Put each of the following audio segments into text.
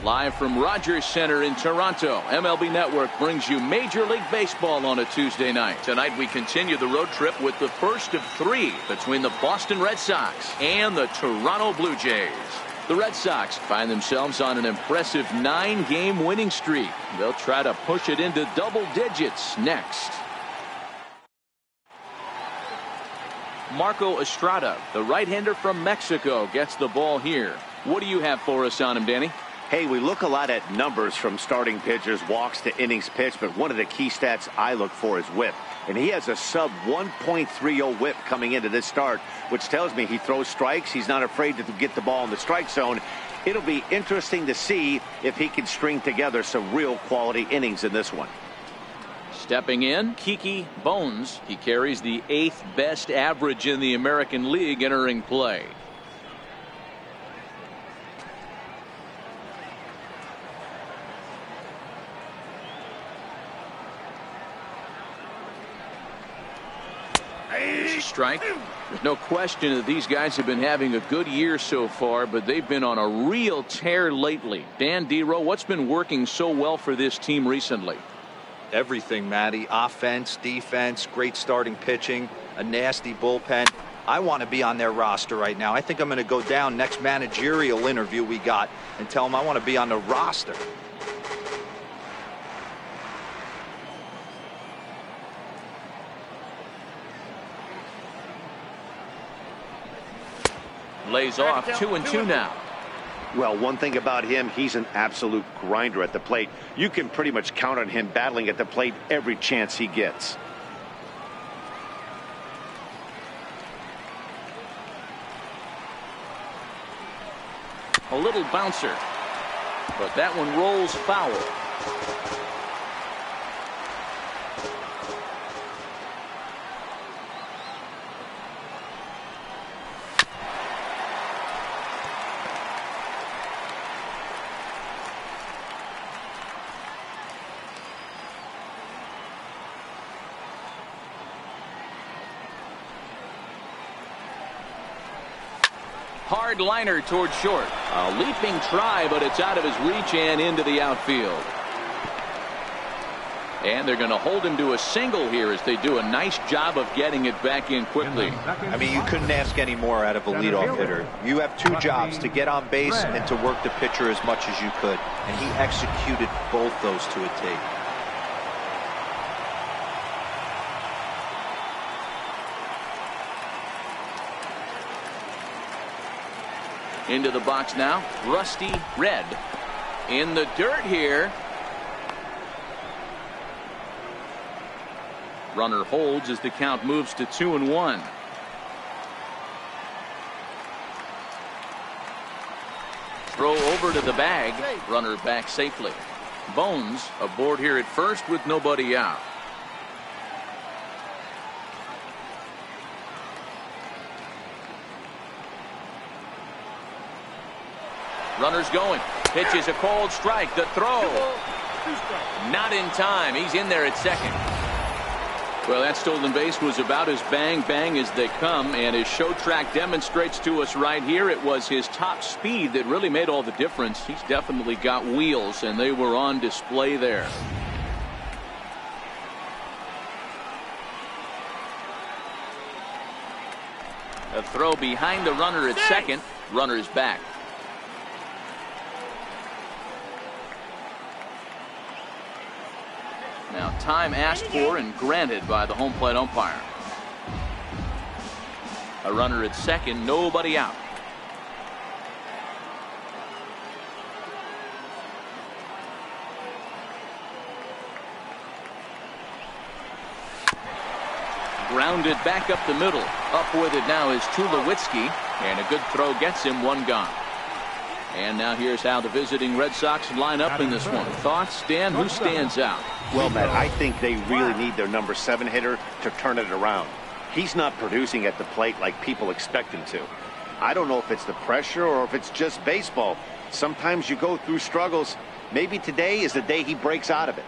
Live from Rogers Center in Toronto, MLB Network brings you Major League Baseball on a Tuesday night. Tonight we continue the road trip with the first of three between the Boston Red Sox and the Toronto Blue Jays. The Red Sox find themselves on an impressive 9-game winning streak. They'll try to push it into double digits next. Marco Estrada, the right-hander from Mexico, gets the ball here. What do you have for us on him, Danny? Hey, we look a lot at numbers from starting pitchers, walks to innings pitched, but one of the key stats I look for is whip. And he has a sub 1.30 whip coming into this start, which tells me he throws strikes. He's not afraid to get the ball in the strike zone. It'll be interesting to see if he can string together some real quality innings in this one. Stepping in, Kiki Bones. He carries the 8th best average in the American League entering play. Strike. There's no question that these guys have been having a good year so far, but they've been on a real tear lately. Dan Dero, what's been working so well for this team recently? Everything, Matty. Offense, defense, great starting pitching, a nasty bullpen. I want to be on their roster right now. I think I'm going to go down next managerial interview we got and tell them I want to be on the roster. Lays off 2-2 now. Well, one thing about him, he's an absolute grinder at the plate. You can pretty much count on him battling at the plate every chance he gets. A little bouncer, but that one rolls foul. Hard liner toward short. A leaping try, but it's out of his reach and into the outfield. And they're going to hold him to a single here as they do a nice job of getting it back in quickly. I mean, you couldn't ask any more out of a leadoff hitter. You have two jobs, to get on base and to work the pitcher as much as you could. And he executed both those to a T. Into the box now, Rusty Red in the dirt here. Runner holds as the count moves to 2-1. Throw over to the bag. Runner back safely. Bones aboard here at first with nobody out. Runners going. Pitches a cold strike. The throw. Not in time. He's in there at second. Well, that stolen base was about as bang as they come, and his show track demonstrates to us right here it was his top speed that really made all the difference. He's definitely got wheels, and they were on display there. A throw behind the runner at second. Runner's back. Now, time asked for and granted by the home plate umpire. A runner at second, nobody out. Grounded back up the middle. Up with it now is Tulowitzki, and a good throw gets him one gone. And now here's how the visiting Red Sox line up in this one. Thoughts, Dan? Who stands out? Well, Matt, I think they really need their number 7 hitter to turn it around. He's not producing at the plate like people expect him to. I don't know if it's the pressure or if it's just baseball. Sometimes you go through struggles. Maybe today is the day he breaks out of it.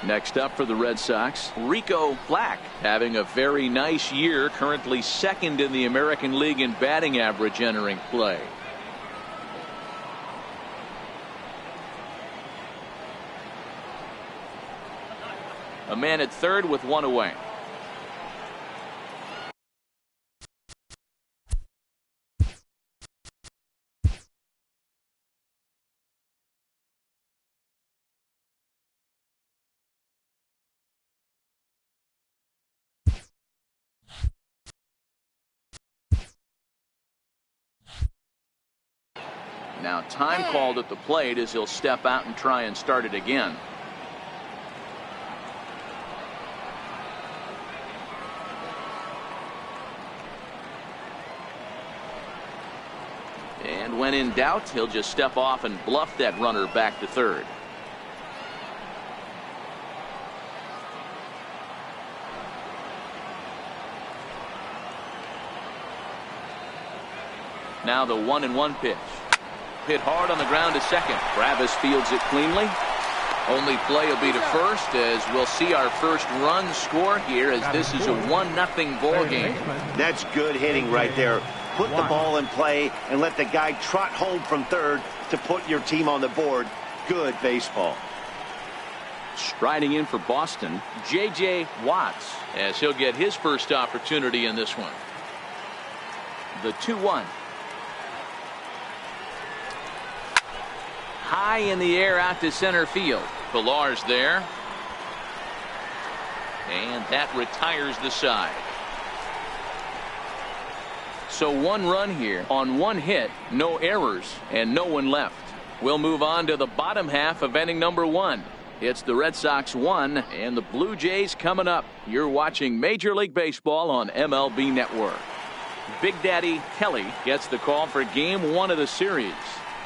Next up for the Red Sox, Rico Black, having a very nice year, currently second in the American League in batting average entering play. A man at third with one away. Now time called at the plate as he'll step out and try and start it again. And when in doubt, he'll just step off and bluff that runner back to third. Now the 1-1 pitch. Hit hard on the ground to second. Travis fields it cleanly. Only play will be to first, as we'll see our first run score here, as this is a 1-0 ball game. That's good hitting right there. Put the ball in play and let the guy trot home from third to put your team on the board. Good baseball. Striding in for Boston, J.J. Watts, as he'll get his first opportunity in this one. The 2-1. High in the air out to center field. Pilar's there. And that retires the side. So one run here on one hit, no errors, and no one left. We'll move on to the bottom half of inning number 1. It's the Red Sox 1 and the Blue Jays coming up. You're watching Major League Baseball on MLB Network. Big Daddy Kelly gets the call for game 1 of the series.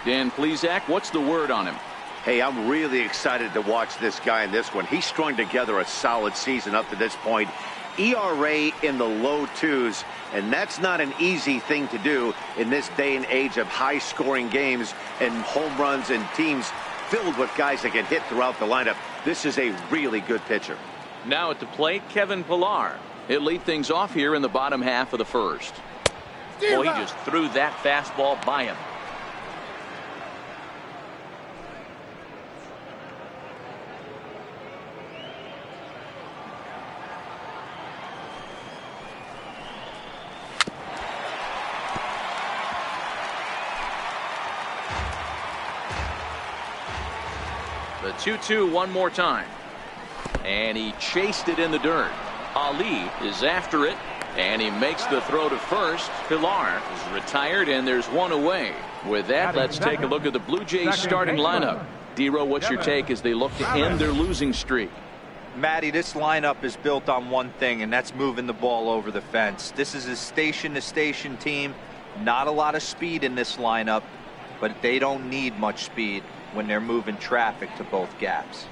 Dan Plesac, what's the word on him? Hey, I'm really excited to watch this guy in this one. He's strung together a solid season up to this point. ERA in the low 2s, and that's not an easy thing to do in this day and age of high-scoring games and home runs and teams filled with guys that can hit throughout the lineup. This is a really good pitcher. Now at the plate, Kevin Pillar. He'll lead things off here in the bottom half of the first. Boy, he just threw that fastball by him. The 2-2 one more time. And he chased it in the dirt. Ali is after it. And he makes the throw to first. Pilar is retired, and there's one away. With that, let's take a look at the Blue Jays starting lineup. D-Row, what's your take as they look to end their losing streak? Matty, this lineup is built on one thing, and that's moving the ball over the fence. This is a station-to-station team. Not a lot of speed in this lineup, but they don't need much speed when they're moving traffic to both gaps.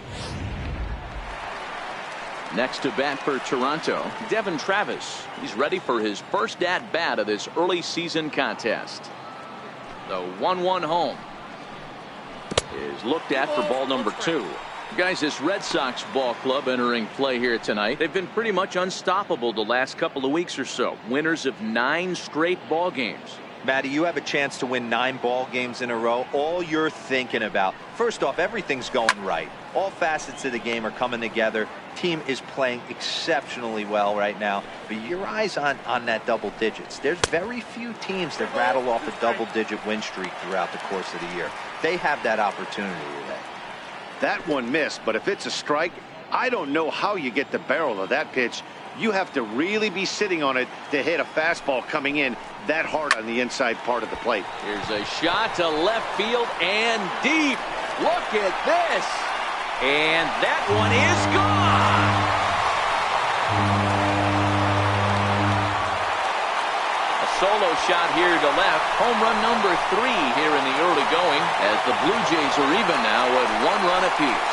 Next to bat for Toronto, Devin Travis. He's ready for his first at-bat of this early season contest. The 1-1 home is looked at for ball number 2. Guys, this Red Sox ball club entering play here tonight. They've been pretty much unstoppable the last couple of weeks or so. Winners of 9 straight ball games. Matty, you have a chance to win 9 ball games in a row. All you're thinking about, first off, everything's going right. All facets of the game are coming together. Team is playing exceptionally well right now. But your eyes on that double digits. There's very few teams that rattle off a double-digit win streak throughout the course of the year. They have that opportunity today. That one missed, but if it's a strike, I don't know how you get the barrel of that pitch. You have to really be sitting on it to hit a fastball coming in that hard on the inside part of the plate. Here's a shot to left field and deep. Look at this. And that one is gone. A solo shot here to left. Home run number 3 here in the early going, as the Blue Jays are even now at 1 run apiece.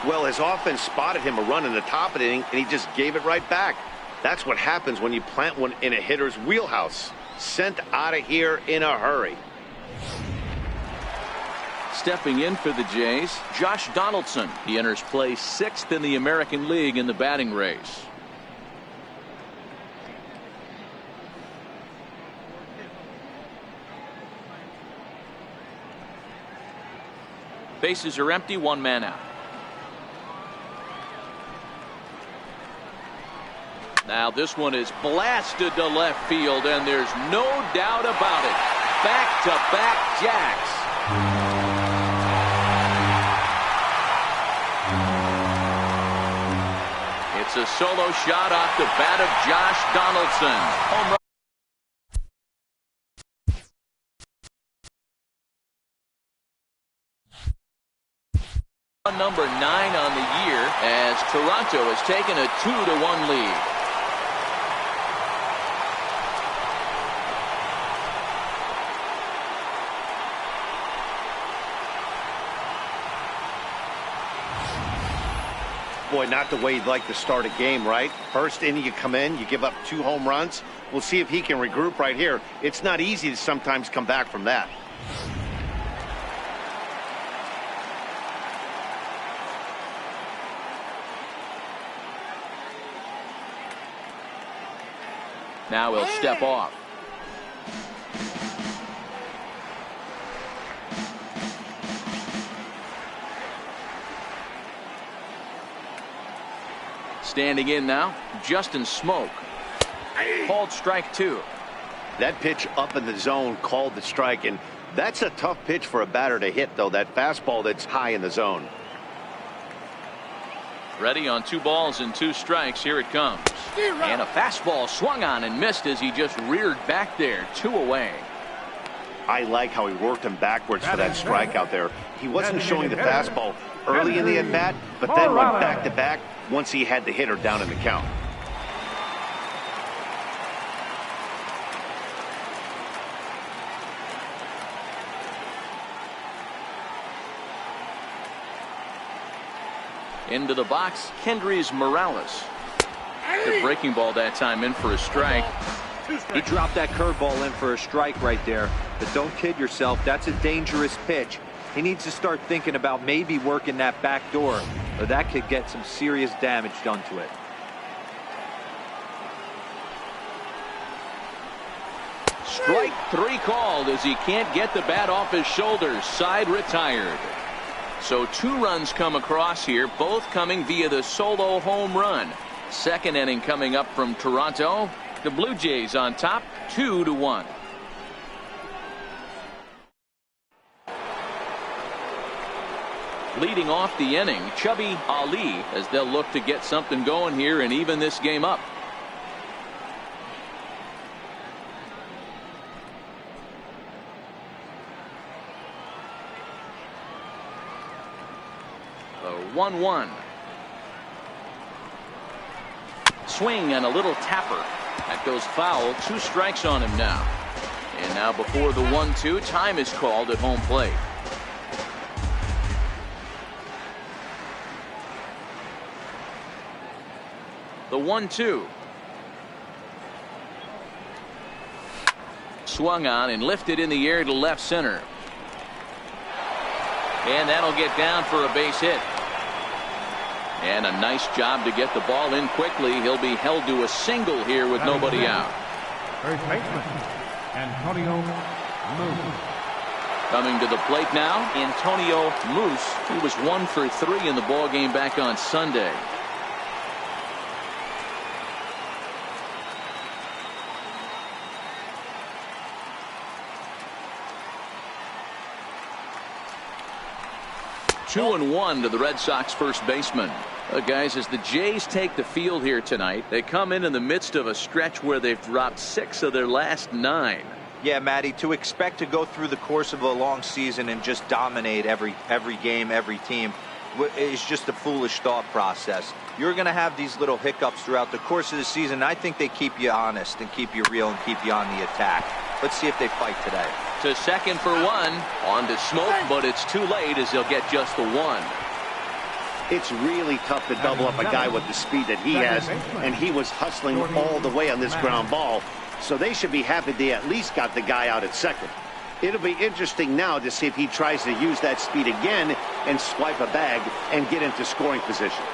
Well, his offense spotted him a run in the top of the inning, and he just gave it right back. That's what happens when you plant one in a hitter's wheelhouse. Sent out of here in a hurry. Stepping in for the Jays, Josh Donaldson. He enters play 6th in the American League in the batting race. Bases are empty, one man out. Now this one is blasted to left field, and there's no doubt about it. Back-to-back jacks. It's a solo shot off the bat of Josh Donaldson. Home run. Number 9 on the year as Toronto has taken a 2-1 lead. Boy, not the way you'd like to start a game, right? First inning, you come in, you give up 2 home runs. We'll see if he can regroup right here. It's not easy to sometimes come back from that. Now he'll step off. Standing in now, Justin Smoke. Called strike 2. That pitch up in the zone called the strike, and that's a tough pitch for a batter to hit, though, that fastball that's high in the zone. Ready on 2 balls and 2 strikes. Here it comes. And a fastball swung on and missed as he just reared back there. 2 away. I like how he worked him backwards for that strikeout there. He wasn't showing the fastball early in the at-bat, but then went back-to-back once he had the hitter down in the count. Into the box, Kendrys Morales. The breaking ball that time in for a strike. He dropped that curveball in for a strike right there. But don't kid yourself, that's a dangerous pitch. He needs to start thinking about maybe working that back door, or that could get some serious damage done to it. Strike 3 called as he can't get the bat off his shoulders. Side retired. So 2 runs come across here, both coming via the solo home run. Second inning coming up from Toronto. The Blue Jays on top, 2-1. Leading off the inning, Chubby Ali, as they'll look to get something going here and even this game up. The 1-1. Swing and a little tapper. That goes foul. 2 strikes on him now. And now before the 1-2, time is called at home plate. The 1-2. Swung on and lifted in the air to left center. And that'll get down for a base hit. And a nice job to get the ball in quickly. He'll be held to a single here with nobody out. First baseman, Antonio Moose. Coming to the plate now, Antonio Moose. He was 1 for 3 in the ball game back on Sunday. Two and 1 to the Red Sox first baseman. Guys, as the Jays take the field here tonight, they come in the midst of a stretch where they've dropped 6 of their last 9. Yeah, Matty, to expect to go through the course of a long season and just dominate every game, every team is just a foolish thought process. You're going to have these little hiccups throughout the course of the season. I think they keep you honest and keep you real and keep you on the attack. Let's see if they fight today. To second for 1. On to Smoke, but it's too late as he'll get just the 1. It's really tough to double up a guy with the speed that he has, and he was hustling all the way on this ground ball. So they should be happy they at least got the guy out at second. It'll be interesting now to see if he tries to use that speed again and swipe a bag and get into scoring position.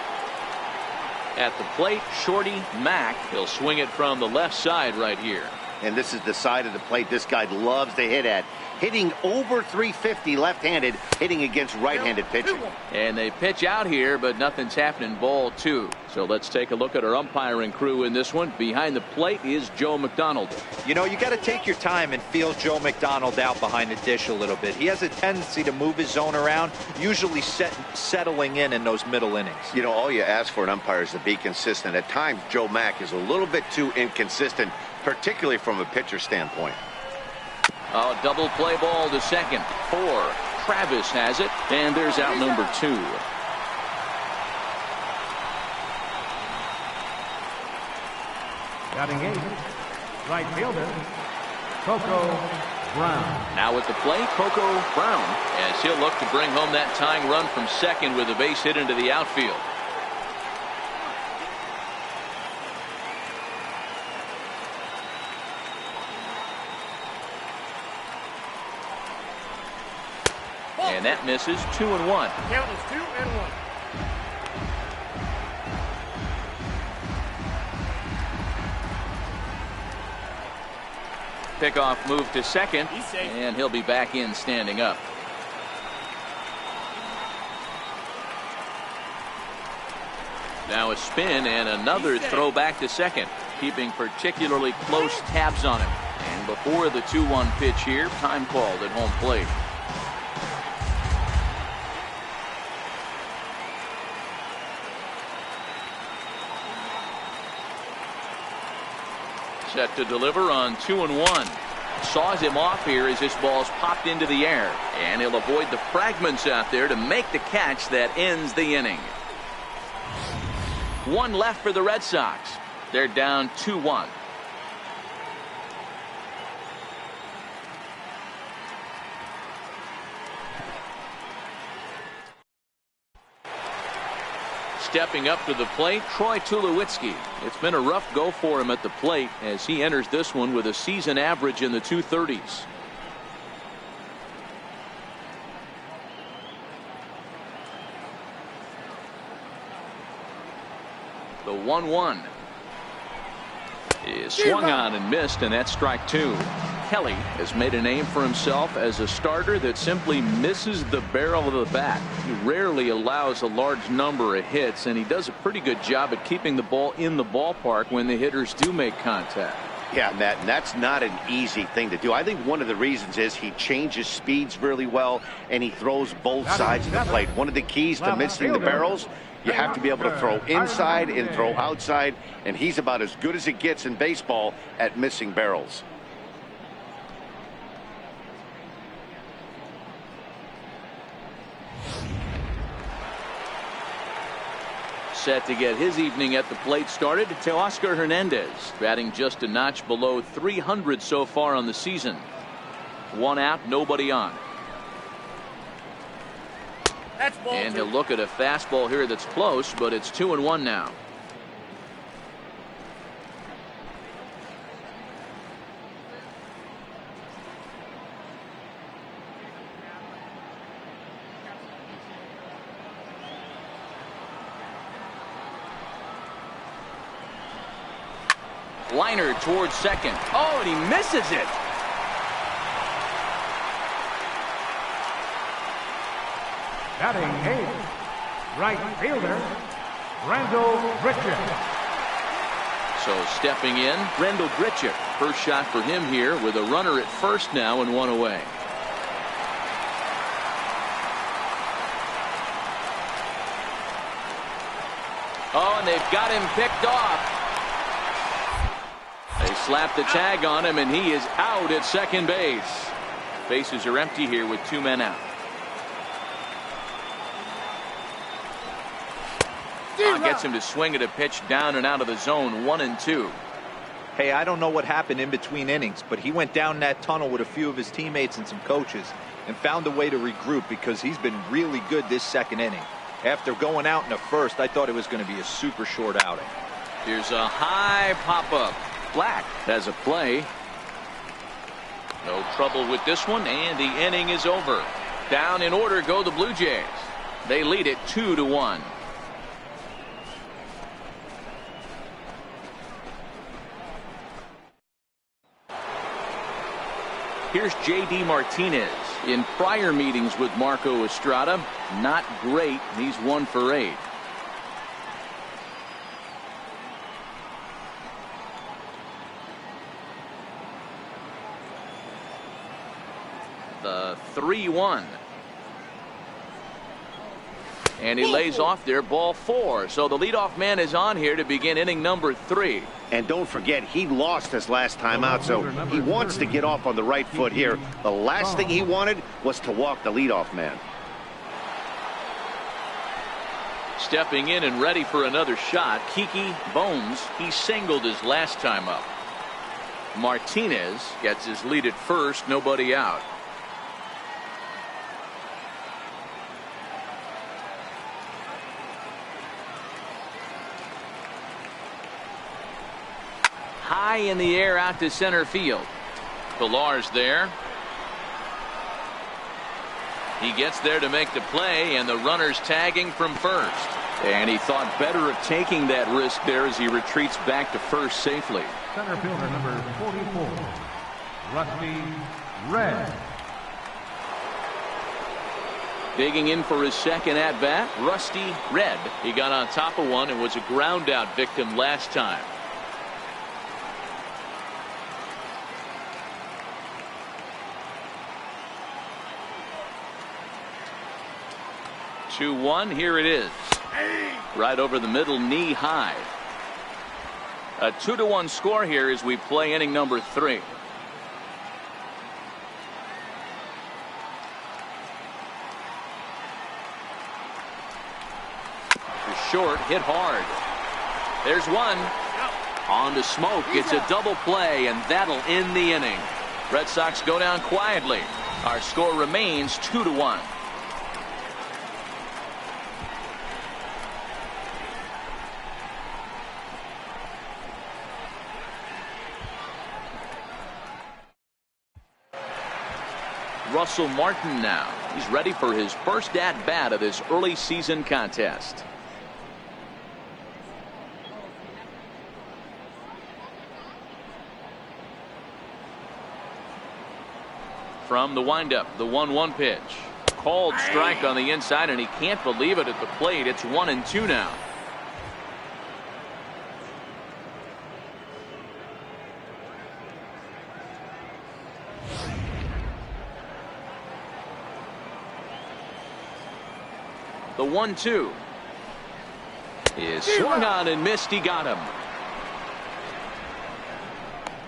At the plate, Shorty Mack. He'll swing it from the left side right here. And this is the side of the plate this guy loves to hit at. Hitting over 350 left-handed, hitting against right-handed pitching. And they pitch out here, but nothing's happening. Ball 2. So let's take a look at our umpiring crew in this one. Behind the plate is Joe McDonald. You know, you got to take your time and feel Joe McDonald out behind the dish a little bit. He has a tendency to move his zone around, usually settling in those middle innings. You know, all you ask for an umpire is to be consistent. At times, Joe Mack is a little bit too inconsistent, particularly from a pitcher standpoint. Oh, double play ball to second. 4. Travis has it, and there's out number 2. Batting 8, right fielder, Coco Brown. Now at the plate, Coco Brown, as he'll look to bring home that tying run from second with a base hit into the outfield. And that misses. 2-1. Count is 2-1. Pickoff move to second, and he'll be back in standing up. Now a spin and another throw back to second, keeping particularly close tabs on him. And before the 2-1 pitch here, time called at home plate. Set to deliver on 2-1. Saws him off here as this ball's popped into the air, and he'll avoid the fragments out there to make the catch that ends the inning. 1 left for the Red Sox. They're down 2-1. Stepping up to the plate, Troy Tulowitzki. It's been a rough go for him at the plate as he enters this one with a season average in the 230s. The 1-1 is swung on and missed, and that's strike 2. Kelly has made a name for himself as a starter that simply misses the barrel of the bat. He rarely allows a large number of hits, and he does a pretty good job at keeping the ball in the ballpark when the hitters do make contact. Yeah, Matt, and that's not an easy thing to do. I think one of the reasons is he changes speeds really well, and he throws both sides of the plate. One of the keys to missing the barrels, you have to be able to throw inside and throw outside, and he's about as good as it gets in baseball at missing barrels. Set to get his evening at the plate started, Teoscar Hernandez, batting just a notch below 300 so far on the season. 1 out, nobody on. And he'll look at a fastball here that's close, but it's 2-1 now. Liner towards second. Oh, and he misses it. Batting 8, right fielder, Randall Grichuk. So stepping in, Randall Grichuk. First shot for him here with a runner at first now and 1 away. Oh, and they've got him picked off. They slap the tag on him, and he is out at second base. Bases are empty here with 2 men out. Gets him to swing at a pitch down and out of the zone. 1-2. Hey, I don't know what happened in between innings, but he went down that tunnel with a few of his teammates and some coaches and found a way to regroup because he's been really good this second inning. After going out in the first, I thought it was going to be a super short outing. Here's a high pop-up. Black has a play. No trouble with this one, and the inning is over. Down in order go the Blue Jays. They lead it 2-1. Here's J.D. Martinez. In prior meetings with Marco Estrada, not great. He's 1 for 8. The 3-1. And he lays off there, ball 4. So the leadoff man is on here to begin inning number 3. And don't forget, he lost his last time out, so he wants to get off on the right foot here. The last thing he wanted was to walk the leadoff man. Stepping in and ready for another shot, Kiki Bones. He singled his last time up. Martinez gets his lead at first, nobody out. High in the air out to center field. Pilar's there. He gets there to make the play, and the runner's tagging from first. And he thought better of taking that risk there as he retreats back to first safely. Center fielder number 44, Rusty Red. Digging in for his second at-bat, Rusty Red. He got on top of one and was a ground-out victim last time. Two-one, here it is. Right over the middle, knee high. A 2-1 score here as we play inning number 3. Short, hit hard. There's one. On to Smoke. It's a double play, and that'll end the inning. Red Sox go down quietly. Our score remains 2-1. Russell Martin now. He's ready for his first at-bat of this early season contest. From the windup, the 1-1 pitch. Called strike on the inside, and he can't believe it at the plate. It's 1-2 now. The 1-2 is swung on and missed. He got him.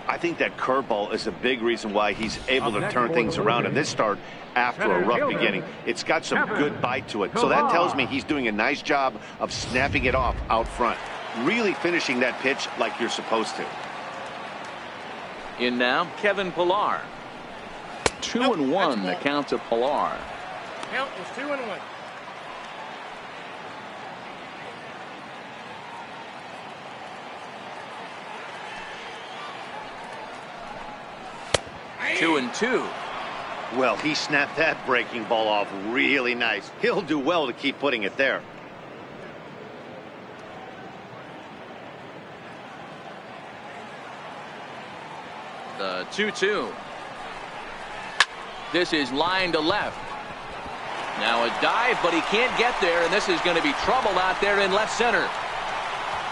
I think that curveball is a big reason why he's able to turn things around in this start after a rough beginning. It's got some good bite to it. So that tells me he's doing a nice job of snapping it off out front. Really finishing that pitch like you're supposed to. In now, Kevin Pillar. 2-1 the count to Pillar. Count is 2-1. 2-2. Well, he snapped that breaking ball off really nice. He'll do well to keep putting it there. The 2-2. This is line to left. Now a dive, but he can't get there, and this is going to be trouble out there in left center.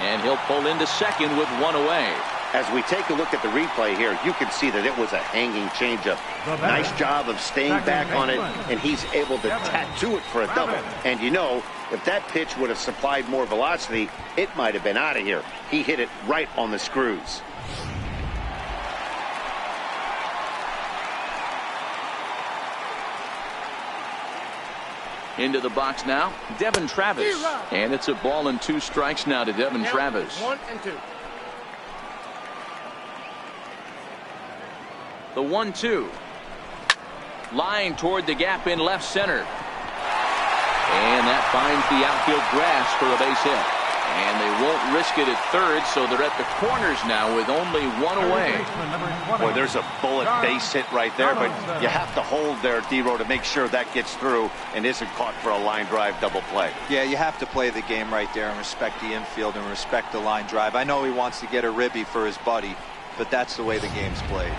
And he'll pull into second with one away. As we take a look at the replay here, you can see that it was a hanging changeup. Nice job of staying back on it, and he's able to tattoo it for a double. And you know, if that pitch would have supplied more velocity, it might have been out of here. He hit it right on the screws. Into the box now, Devin Travis. And it's a ball and 2 strikes now to Devin Travis. 1-2. The 1-2. Line toward the gap in left center. And that finds the outfield grass for a base hit. And they won't risk it at third, so they're at the corners now with only one away. Boy, there's a bullet base hit right there, but you have to hold there, D-Row, to make sure that gets through and isn't caught for a line drive double play. Yeah, you have to play the game right there and respect the infield and respect the line drive. I know he wants to get a ribby for his buddy, but that's the way the game's played. 2-1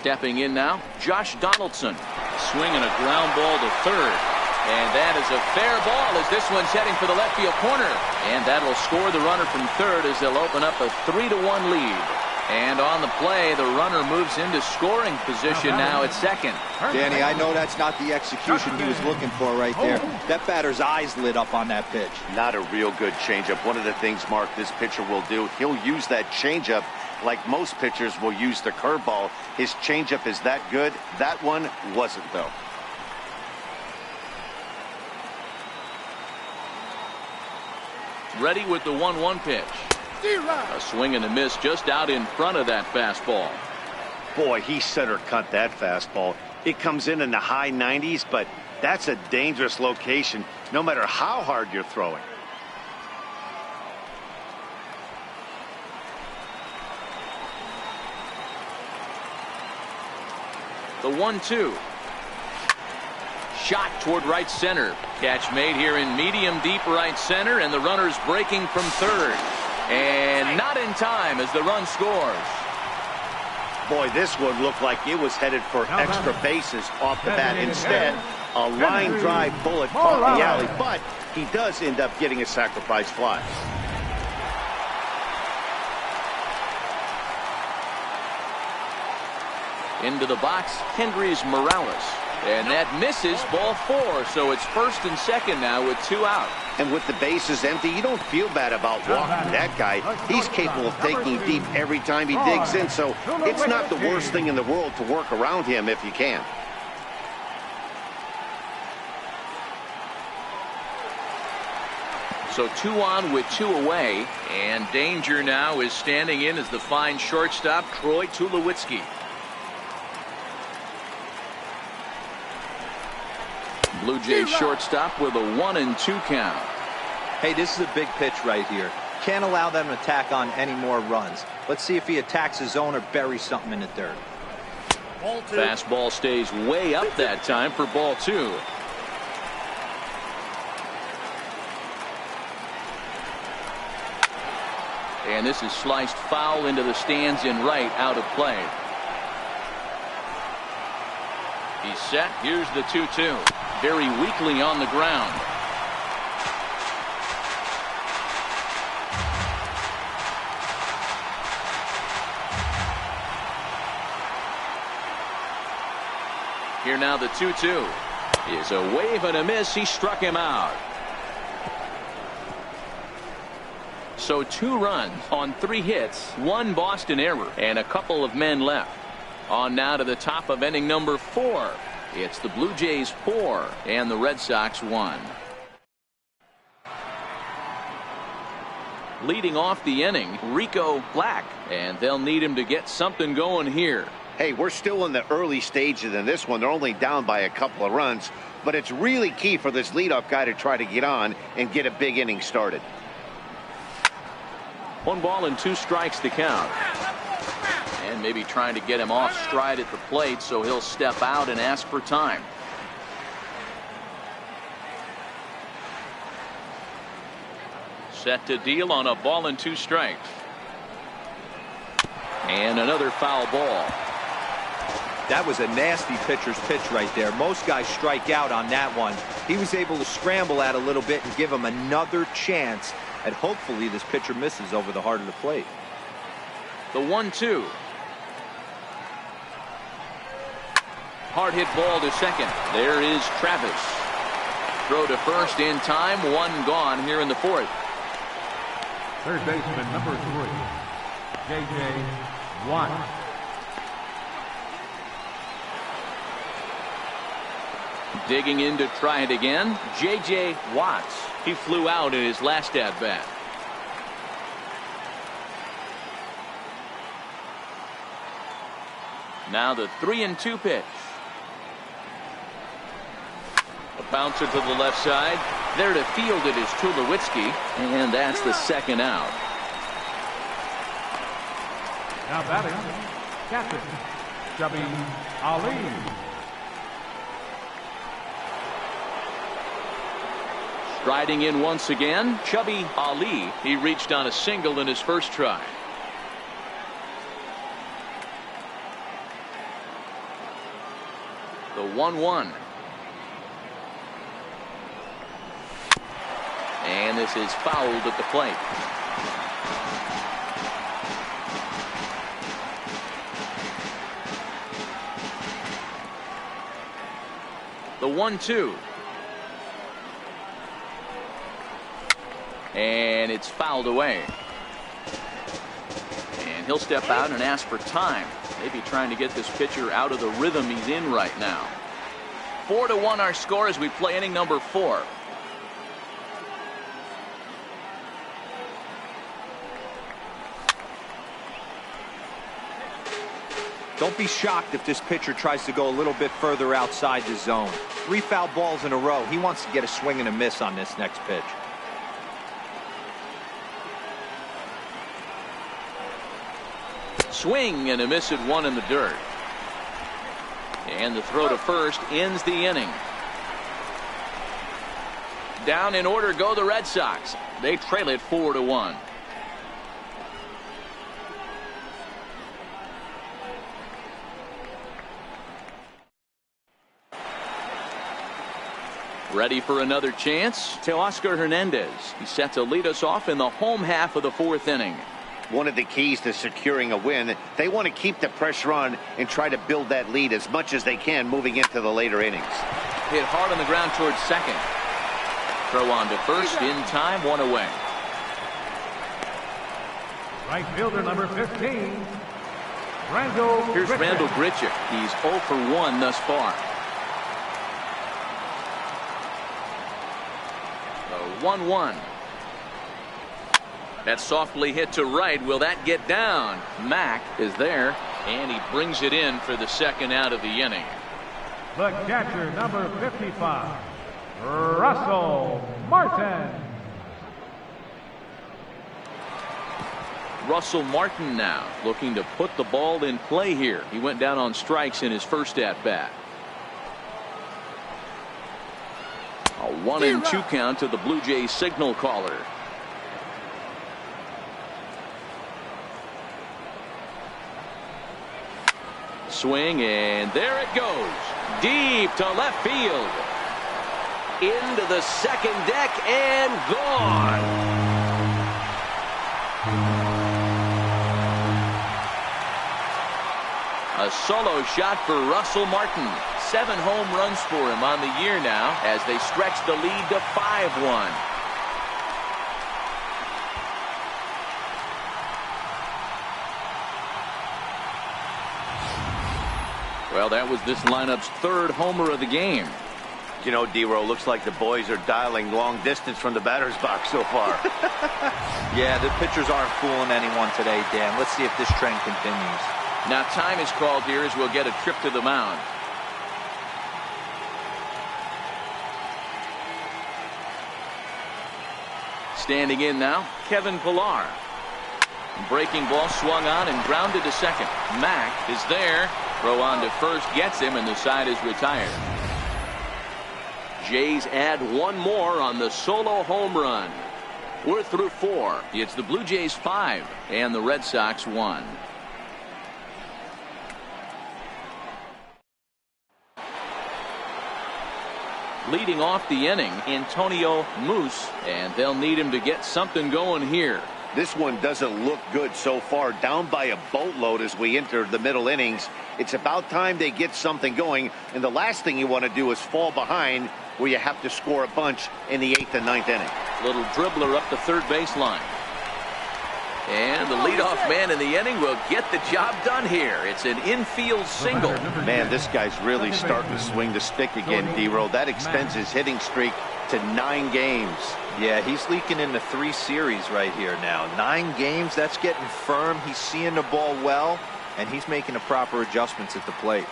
Stepping in now, Josh Donaldson. Swinging a ground ball to third. And that is a fair ball as this one's heading for the left field corner. And that'll score the runner from third as they'll open up a 3-1 lead. And on the play, the runner moves into scoring position now at second. Danny, I know that's not the execution he was looking for right there. That batter's eyes lit up on that pitch. Not a real good changeup. One of the things, Mark, this pitcher will do, he'll use that changeup like most pitchers will use the curveball. His changeup is that good. That one wasn't, though. Ready with the 1-1 pitch. A swing and a miss just out in front of that fastball. Boy, he center cut that fastball. It comes in the high 90s, but that's a dangerous location no matter how hard you're throwing. The 1-2. Shot toward right center. Catch made here in medium deep right center, and the runner's breaking from third. And not in time as the run scores. Boy, this one looked like it was headed for extra bases off the bat. Instead, a line drive bullet caught the alley, but he does end up getting a sacrifice fly. Into the box, Hendrys Morales. And that misses, ball 4. So it's first and second now with 2 out. And with the bases empty, you don't feel bad about walking that guy. He's capable of taking deep every time he digs in, so it's not the worst thing in the world to work around him if you can. So 2 on with 2 away, and danger now is standing in as the fine shortstop, Troy Tulowitzki. Blue Jays shortstop with a 1-2 count. Hey, this is a big pitch right here. Can't allow them to tack on any more runs. Let's see if he attacks his zone or buries something in the dirt. Fastball stays way up that time for ball 2. And this is sliced foul into the stands in right, out of play. He's set. Here's the 2-2. Very weakly on the ground. Here now the 2-2 is a wave and a miss. He struck him out. So 2 runs on 3 hits, 1 Boston error, and a couple of men left. On now to the top of inning number 4. It's the Blue Jays 4 and the Red Sox 1. Leading off the inning, Rico Black, and they'll need him to get something going here. Hey, we're still in the early stages in this one. They're only down by a couple of runs, but it's really key for this leadoff guy to try to get on and get a big inning started. 1 ball and 2 strikes to count. And maybe trying to get him off stride at the plate so he'll step out and ask for time. Set to deal on a ball and 2 strikes. And another foul ball. That was a nasty pitcher's pitch right there. Most guys strike out on that one. He was able to scramble at a little bit and give him another chance. And hopefully this pitcher misses over the heart of the plate. The 1-2. Hard hit ball to second. There is Travis. Throw to first in time. 1 gone here in the 4th. Third baseman number 3, J.J. Watt. Digging in to try it again, J.J. Watts. He flew out in his last at-bat. Now the 3-2 pitch. A bouncer to the left side. There to field it is Tulowitzki, and that's the 2nd out. Now batting, captain, Chubby Ali. Striding in once again, Chubby Ali. He reached on a single in his first try. 1-1. And this is fouled at the plate. The 1-2. And it's fouled away. And he'll step out and ask for time. Maybe trying to get this pitcher out of the rhythm he's in right now. 4-1 our score as we play inning number 4. Don't be shocked if this pitcher tries to go a little bit further outside the zone. 3 foul balls in a row. He wants to get a swing and a miss on this next pitch. Swing and a miss at 1 in the dirt. And the throw to first ends the inning. Down in order go the Red Sox. They trail it 4-1. Ready for another chance? Teoscar Hernandez. He's set to lead us off in the home half of the 4th inning. One of the keys to securing a win, they want to keep the pressure on and try to build that lead as much as they can moving into the later innings. Hit hard on the ground towards second. Throw on to first in time, 1 away. Right fielder number 15, Randall Here's Grichuk. Randall Grichuk. He's 0 for 1 thus far. 1-1. That's softly hit to right. Will that get down? Mack is there, and he brings it in for the second out of the inning. The catcher, number 55, Russell Martin. Russell Martin now looking to put the ball in play here. He went down on strikes in his first at bat. A 1-2 count to the Blue Jays signal caller. Swing, and there it goes. Deep to left field. Into the second deck and gone. A solo shot for Russell Martin. 7 home runs for him on the year now as they stretch the lead to 5-1. Well, that was this lineup's 3rd homer of the game. You know, D-Row, looks like the boys are dialing long distance from the batter's box so far. Yeah, the pitchers aren't fooling anyone today, Dan. Let's see if this trend continues. Now time is called here as we'll get a trip to the mound. Standing in now, Kevin Pillar. Breaking ball swung on and grounded to second. Mack is there. Throw on to first gets him, and the side is retired. Jays add 1 more on the solo home run. We're through 4. It's the Blue Jays 5 and the Red Sox 1. Leading off the inning, Antonio Moose, and they'll need him to get something going here. This one doesn't look good so far, down by a boatload as we enter the middle innings. It's about time they get something going, and the last thing you want to do is fall behind where you have to score a bunch in the 8th and 9th inning. Little dribbler up the third baseline. And the leadoff man in the inning will get the job done here. It's an infield single. Man, this guy's really starting to swing the stick again, D-Row. That extends his hitting streak to 9 games. Yeah, he's leaking into 3 series right here now. 9 games, that's getting firm. He's seeing the ball well, and he's making the proper adjustments at the plate.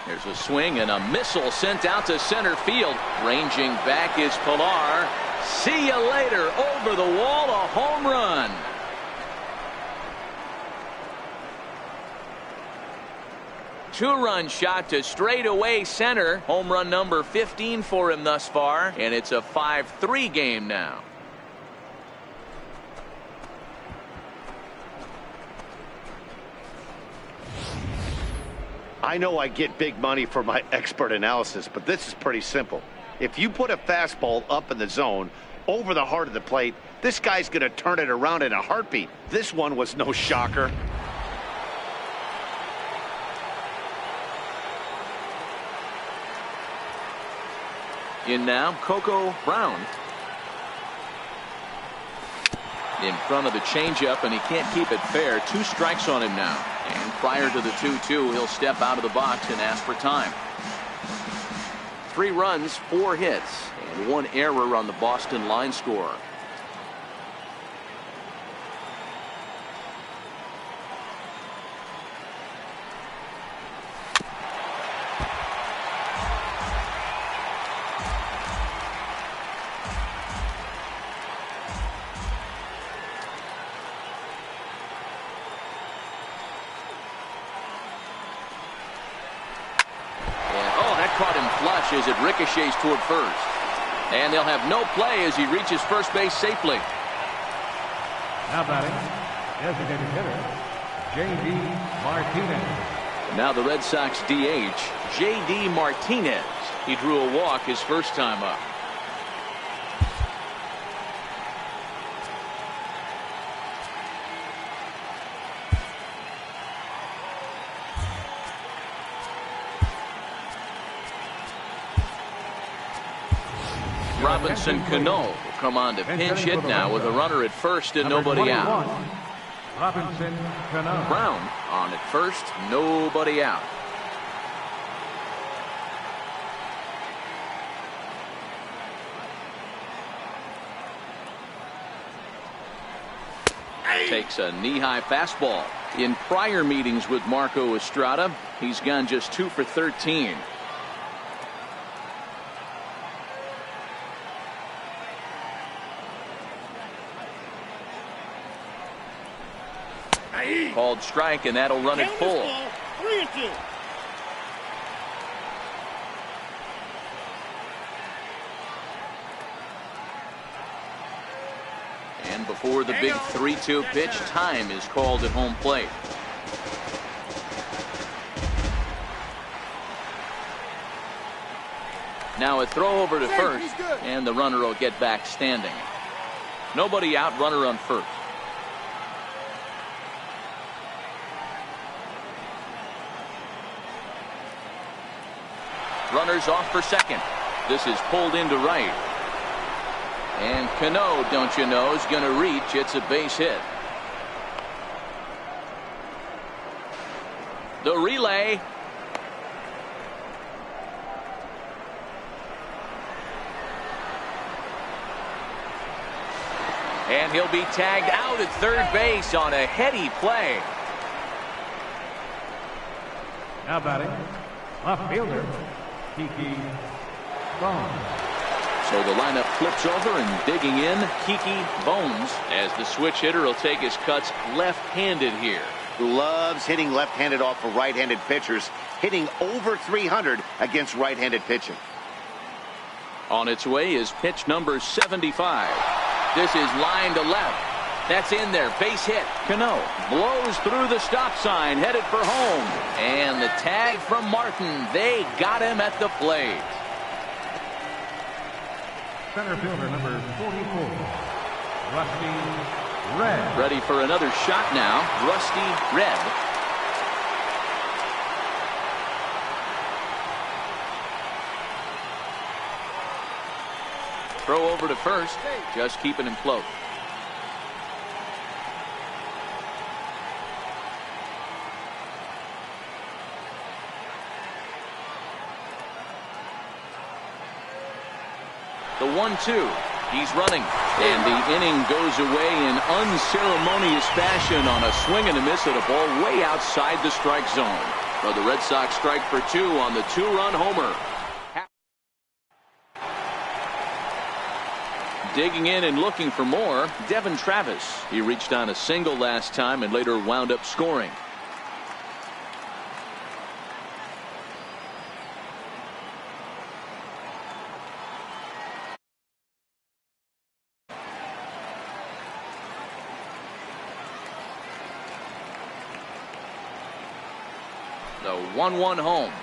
There's a swing and a missile sent out to center field. Ranging back is Pillar. See you later. Over the wall, a home run. Two-run shot to straightaway center. Home run number 15 for him thus far, and it's a 5-3 game now. I know I get big money for my expert analysis, but this is pretty simple. If you put a fastball up in the zone, over the heart of the plate, this guy's going to turn it around in a heartbeat. This one was no shocker. In now, Coco Brown. In front of the changeup, and he can't keep it fair. 2 strikes on him now. And prior to the 2-2, he'll step out of the box and ask for time. 3 runs, 4 hits, and 1 error on the Boston line score. Caught him flush as it ricochets toward first. And they'll have no play as he reaches first base safely. Now batting, designated hitter, J.D. Martinez. Now the Red Sox DH, J.D. Martinez. He drew a walk his first time up. Robinson Cano will come on to pinch hit now with a runner at first and nobody out. Robinson Cano. Brown on at first, nobody out. Takes a knee-high fastball. In prior meetings with Marco Estrada, he's gone just 2 for 13. Called strike, and that'll run it full. 3-2. And before the big 3-2 pitch, time is called at home plate. Now a throw over to first, and the runner will get back standing. Nobody out, runner on first. Runners off for second. This is pulled into right. And Cano, don't you know, is going to reach. It's a base hit. The relay. And he'll be tagged out at third base on a heady play. Now batting, left fielder, Kiki Bones. So the lineup flips over, and digging in, Kiki Bones, as the switch hitter will take his cuts left-handed here. Loves hitting left-handed off of right-handed pitchers, hitting over 300 against right-handed pitching. On its way is pitch number 75. This is line to left. That's in there. Base hit. Cano blows through the stop sign, headed for home. And the tag from Martin. They got him at the plate. Center fielder number 44, Rusty Red. Ready for another shot now. Rusty Red. Throw over to first, just keeping him close. The 1-2. He's running. And the inning goes away in unceremonious fashion on a swing and a miss at a ball way outside the strike zone. So the Red Sox strike for 2 on the 2-run homer. Digging in and looking for more, Devin Travis. He reached on a single last time and later wound up scoring. The 1-1 home.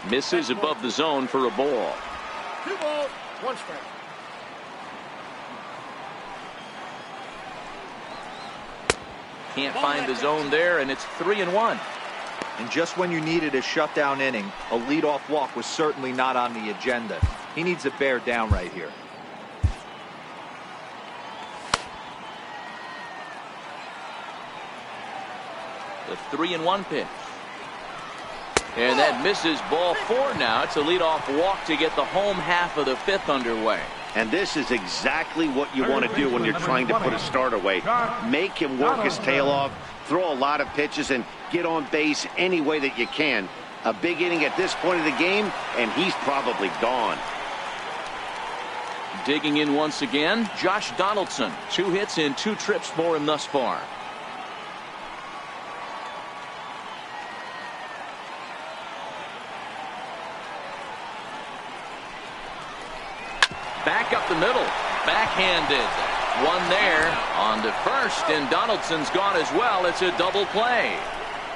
Misses above the zone for a ball. 2 balls, 1 strike. Can't find the zone there, and it's 3-1. And just when you needed a shutdown inning, a leadoff walk was certainly not on the agenda. He needs to bear down right here. The 3-1 pitch. And that misses ball 4 now. It's a leadoff walk to get the home half of the 5th underway. And this is exactly what you want to do when you're trying to put a start away. Make him work his tail off, throw a lot of pitches, and get on base any way that you can. A big inning at this point of the game, and he's probably gone. Digging in once again, Josh Donaldson. 2 hits in 2 trips for him thus far. Back up the middle. Backhanded. 1 there on to first, and Donaldson's gone as well. It's a double play.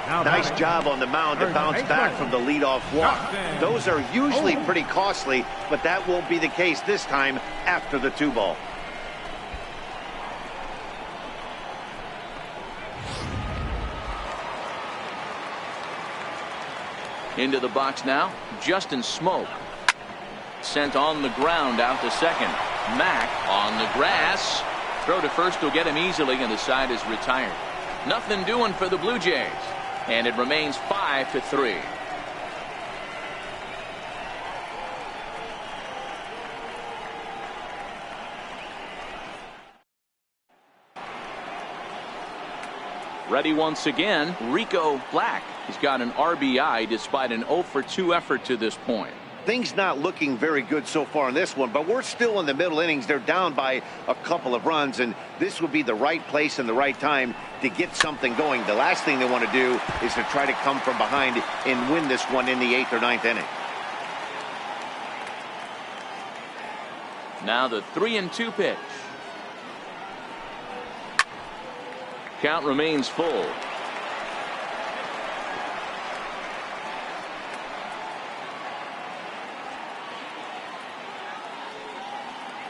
Nice job on the mound to bounce back from the leadoff walk. Those are usually pretty costly, but that won't be the case this time after the 2 ball. Into the box now, Justin Smoke. Sent on the ground out to second. Mack on the grass. Throw to first will get him easily, and the side is retired. Nothing doing for the Blue Jays. And it remains 5-3. Ready once again, Rico Black. He's got an RBI despite an 0-for-2 effort to this point. Things not looking very good so far in this one, but we're still in the middle innings. They're down by a couple of runs, and this would be the right place and the right time to get something going. The last thing they want to do is to try to come from behind and win this one in the 8th or 9th inning. Now the 3-2 pitch. Count remains full.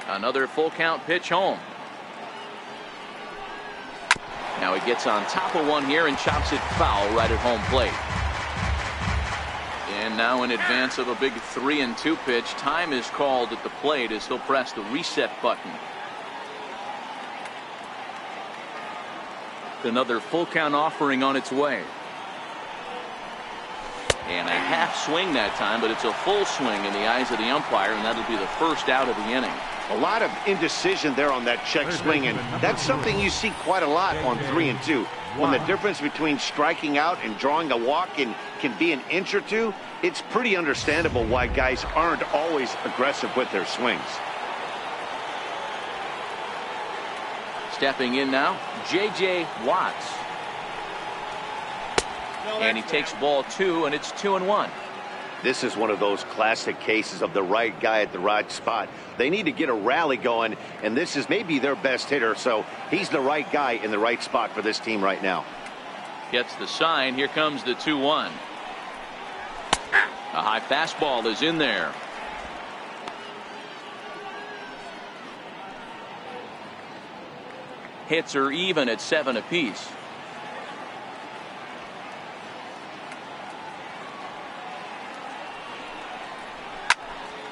Another full count pitch home. Now he gets on top of one here and chops it foul right at home plate. And now in advance of a big 3-2 pitch, time is called at the plate as he'll press the reset button. Another full count offering on its way. And a half swing that time, but it's a full swing in the eyes of the umpire, and that'll be the first out of the inning. A lot of indecision there on that check swing, and that's something you see quite a lot on 3-2. When the difference between striking out and drawing a walk can be an inch or two, it's pretty understandable why guys aren't always aggressive with their swings. Stepping in now, J.J. Watts. And he takes ball 2, and it's 2-1. This is one of those classic cases of the right guy at the right spot. They need to get a rally going, and this is maybe their best hitter, so he's the right guy in the right spot for this team right now. Gets the sign. Here comes the 2-1. A high fastball is in there. Hits are even at 7 apiece.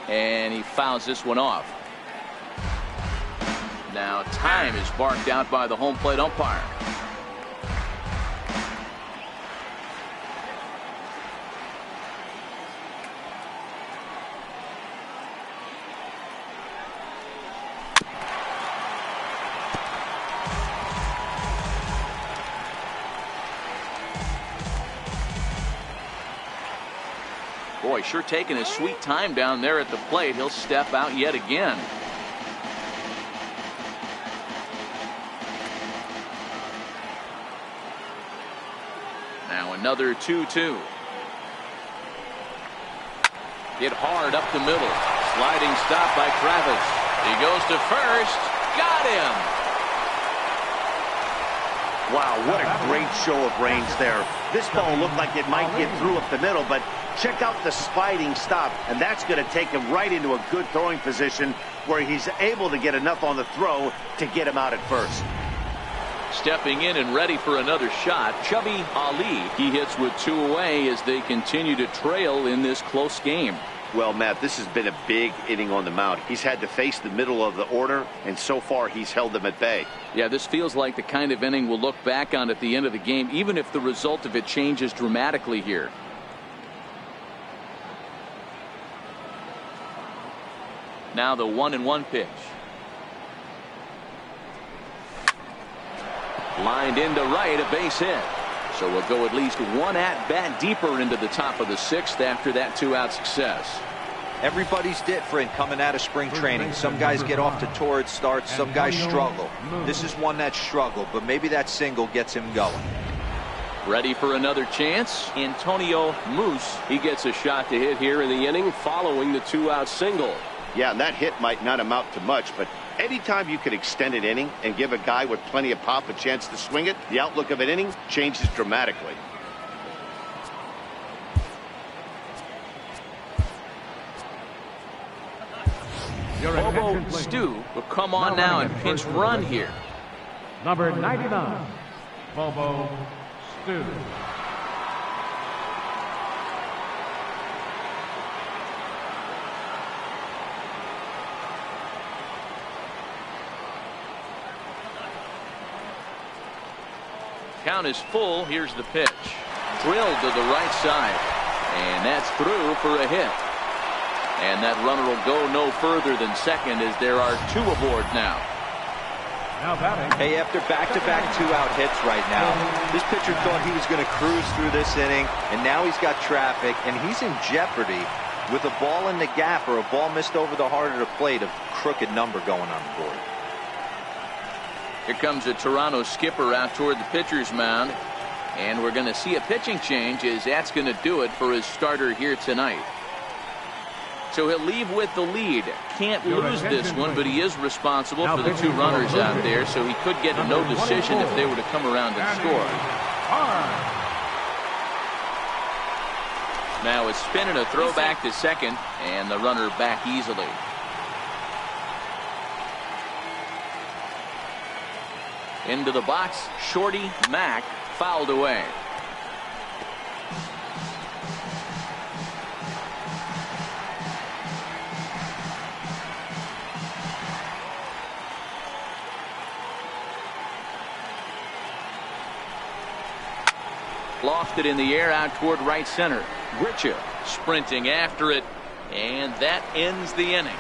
And he fouls this one off. Now time is barked out by the home plate umpire. Boy, sure taking his sweet time down there at the plate. He'll step out yet again. Now another 2-2. Hit hard up the middle. Sliding stop by Travis. He goes to first. Got him. Wow, what a great show of range there. This ball looked like it might get through up the middle, but check out the sliding stop, and that's going to take him right into a good throwing position where he's able to get enough on the throw to get him out at first. Stepping in and ready for another shot, Chubby Ali. He hits with 2 away as they continue to trail in this close game. Well, Matt, this has been a big inning on the mound. He's had to face the middle of the order, and so far he's held them at bay. Yeah, this feels like the kind of inning we'll look back on at the end of the game, even if the result of it changes dramatically here. Now the 1-1 pitch. Lined into right, a base hit. So we'll go at least 1 at-bat deeper into the top of the 6th after that 2-out success. Everybody's different coming out of spring training. Some guys get off to torrid starts, some guys struggle. This is one that struggled, but maybe that single gets him going. Ready for another chance. Antonio Moose. He gets a shot to hit here in the inning following the 2-out single. Yeah, and that hit might not amount to much, but anytime you can extend an inning and give a guy with plenty of pop a chance to swing it, the outlook of an inning changes dramatically. Bobo Stu will come on now and pinch run here. Number 99, Bobo Stu. Count is full. Here's the pitch. Drilled to the right side. And that's through for a hit. And that runner will go no further than second as there are 2 aboard now. Now batting. Hey, after back-to-back 2-out hits right now, this pitcher thought he was going to cruise through this inning, and now he's got traffic, and he's in jeopardy with a ball in the gap or a ball missed over the heart of the plate, a crooked number going on the board. Here comes a Toronto skipper out toward the pitcher's mound. And we're going to see a pitching change as that's going to do it for his starter here tonight. So he'll leave with the lead. Can't lose this one, but he is responsible for the 2 runners out there, so he could get a no decision if they were to come around and score. Now a spin and a throw back to second, and the runner back easily. Into the box, Shorty Mack fouled away. Lofted in the air out toward right center. Gritcha sprinting after it, and that ends the inning.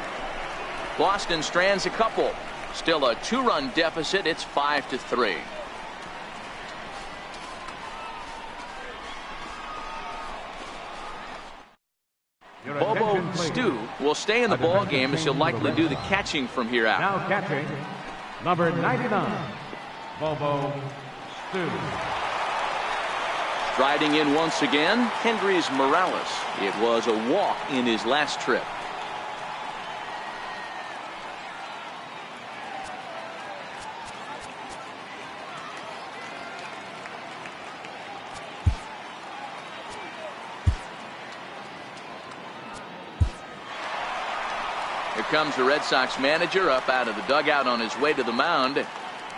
Boston strands a couple. Still a 2-run deficit. It's 5-3. Bobo Stu will stay in the ball game as he'll likely do the catching from here out. Now catching, number 99, Bobo Stu. Striding in once again, Hendrys Morales. It was a walk in his last trip. Here comes the Red Sox manager up out of the dugout on his way to the mound.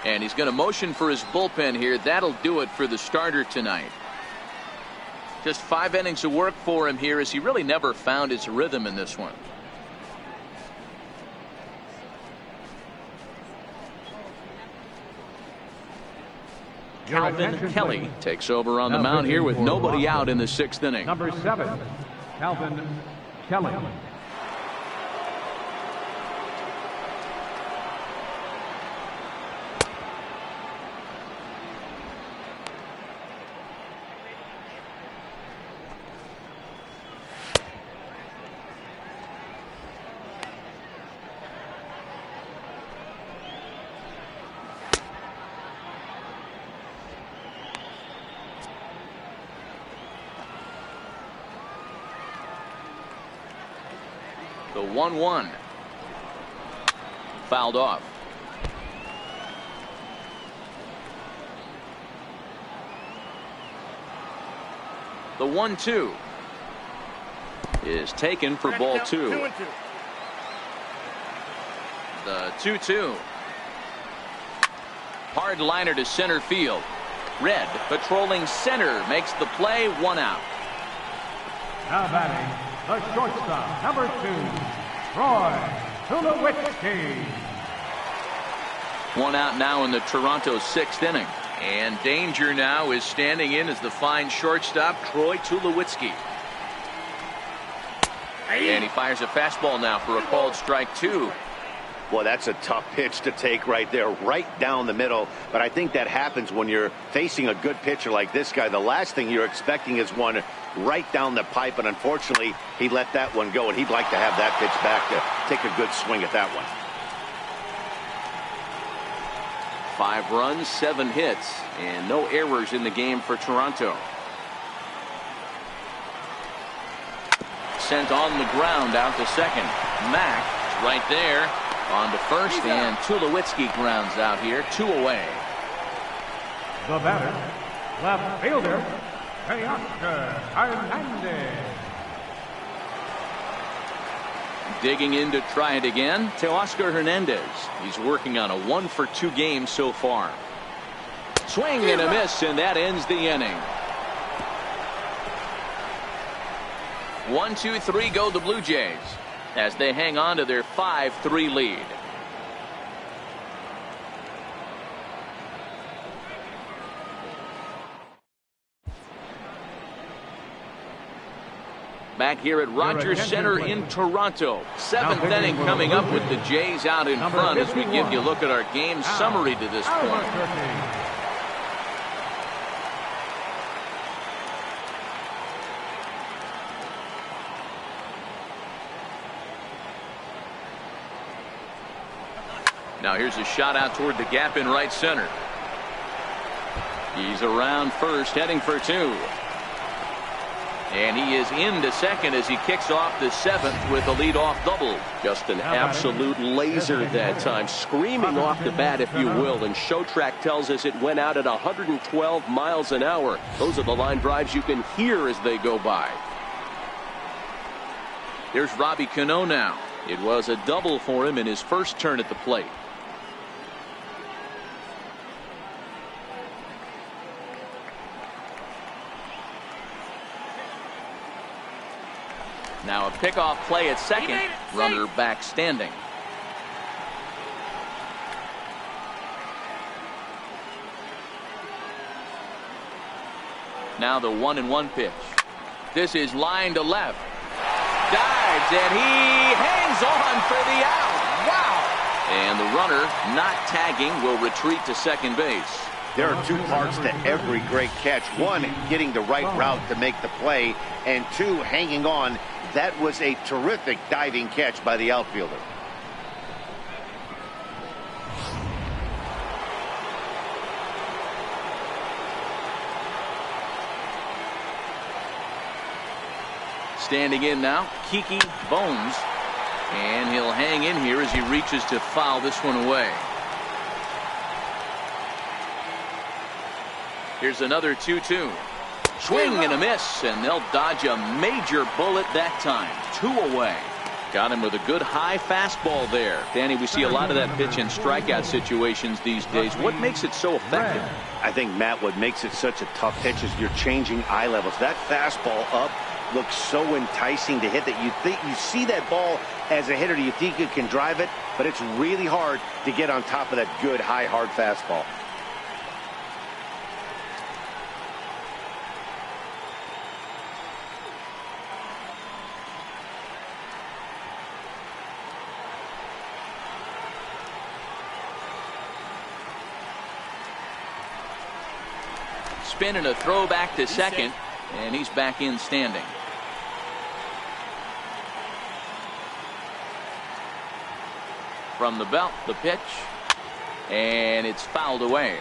And he's going to motion for his bullpen here. That'll do it for the starter tonight. Just 5 innings of work for him here as he really never found his rhythm in this one. Calvin Kelly takes over on the mound here with nobody out in the 6th inning. Number 7, Calvin Kelly. The 1-1. Fouled off. The 1-2 is taken for ball 2. 2-2. The 2-2. Hard liner to center field. Red patrolling center makes the play. 1 out. Now batting, the shortstop, number 2, Troy Tulowitzki. 1 out now in the Toronto 6th inning. And danger now is standing in as the fine shortstop, Troy Tulowitzki. And he fires a fastball now for a called strike 2. Well, that's a tough pitch to take right there, right down the middle. But I think that happens when you're facing a good pitcher like this guy. The last thing you're expecting is one right down the pipe, and unfortunately, he let that one go, and he'd like to have that pitch back to take a good swing at that one. 5 runs, 7 hits, and no errors in the game for Toronto. Sent on the ground out to second. Mack is right there. On to first, and Tulowitzki grounds out here. 2 away. The batter, left fielder, Teoscar Hernandez. Digging in to try it again, Teoscar Hernandez. He's working on a 1-for-2 game so far. Swing and a miss, and that ends the inning. 1-2-3 go the Blue Jays as they hang on to their 5-3 lead. Back here at Rogers Center in Toronto. 7th inning coming up with the Jays out in front as we give you a look at our game summary to this point. Now here's a shot out toward the gap in right center. He's around first, heading for 2. And he is into second as he kicks off the 7th with a leadoff double. Just an absolute laser that time, screaming off the bat, if you will. And Showtrack tells us it went out at 112 miles an hour. Those are the line drives you can hear as they go by. There's Robbie Cano now. It was a double for him in his first turn at the plate. Now a pickoff play at second. Runner back standing. Now the 1-1 pitch. This is line to left. Dives, and he hangs on for the out. Wow. And the runner, not tagging, will retreat to second base. There are 2 parts to every great catch. 1, getting the right route to make the play, and 2, hanging on. That was a terrific diving catch by the outfielder. Standing in now, Kiki Bones. And he'll hang in here as he reaches to foul this one away. Here's another 2-2. Swing and a miss, and they'll dodge a major bullet that time. 2 away. Got him with a good high fastball there. Danny, we see a lot of that pitch in strikeout situations these days. What makes it so effective? I think, Matt, what makes it such a tough pitch is you're changing eye levels. That fastball up looks so enticing to hit that you see that ball as a hitter, you think you can drive it, but it's really hard to get on top of that good high hard fastball. Spin and a throw back to second, and he's back in standing. From the belt, the pitch, and it's fouled away.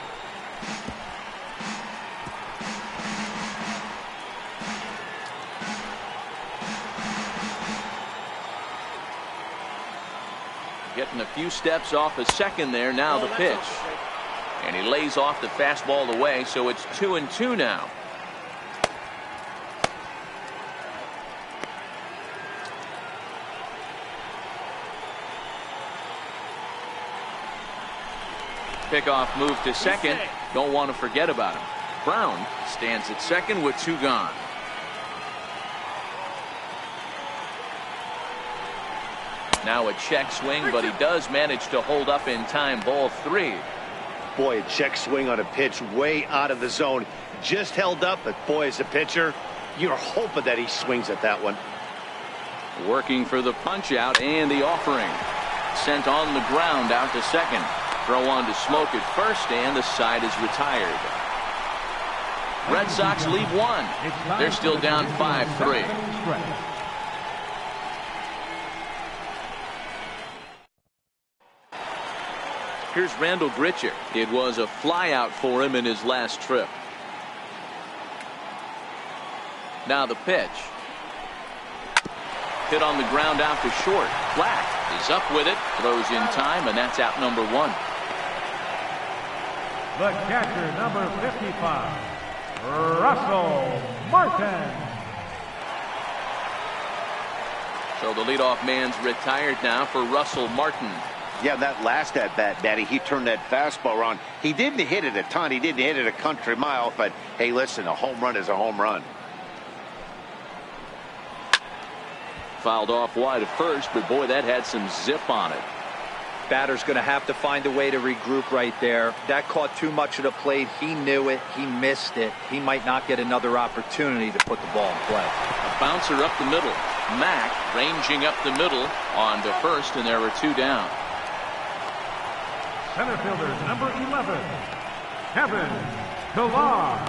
Getting a few steps off a second there. Now the pitch. And he lays off the fastball away, so it's 2-2 now. pickoff move to second. Don't want to forget about him. Brown stands at second with 2 gone. Now a check swing, but he does manage to hold up in time. Ball 3. Boy, a check swing on a pitch way out of the zone. Just held up, but boy, as a pitcher, you're hoping that he swings at that one. Working for the punch out and the offering. Sent on the ground out to second. Throw on to Smoke at first, and the side is retired. Red Sox leave 1. They're still down 5-3. Here's Randall Grichuk. It was a flyout for him in his last trip. Now the pitch. Hit on the ground out to short. Black is up with it. Throws in time, and that's out number 1. The catcher, number 55, Russell Martin. So the leadoff man's retired now for Russell Martin. Yeah, that last at bat, Daddy, he turned that fastball around. He didn't hit it a ton. He didn't hit it a country mile. But, hey, listen, a home run is a home run. Fouled off wide at first, but, boy, that had some zip on it. Batter's going to have to find a way to regroup right there. That caught too much of the plate. He knew it. He missed it. He might not get another opportunity to put the ball in play. A bouncer up the middle. Mack ranging up the middle on to first, and there were 2 down. Center fielder, number 11, Kevin Pillar.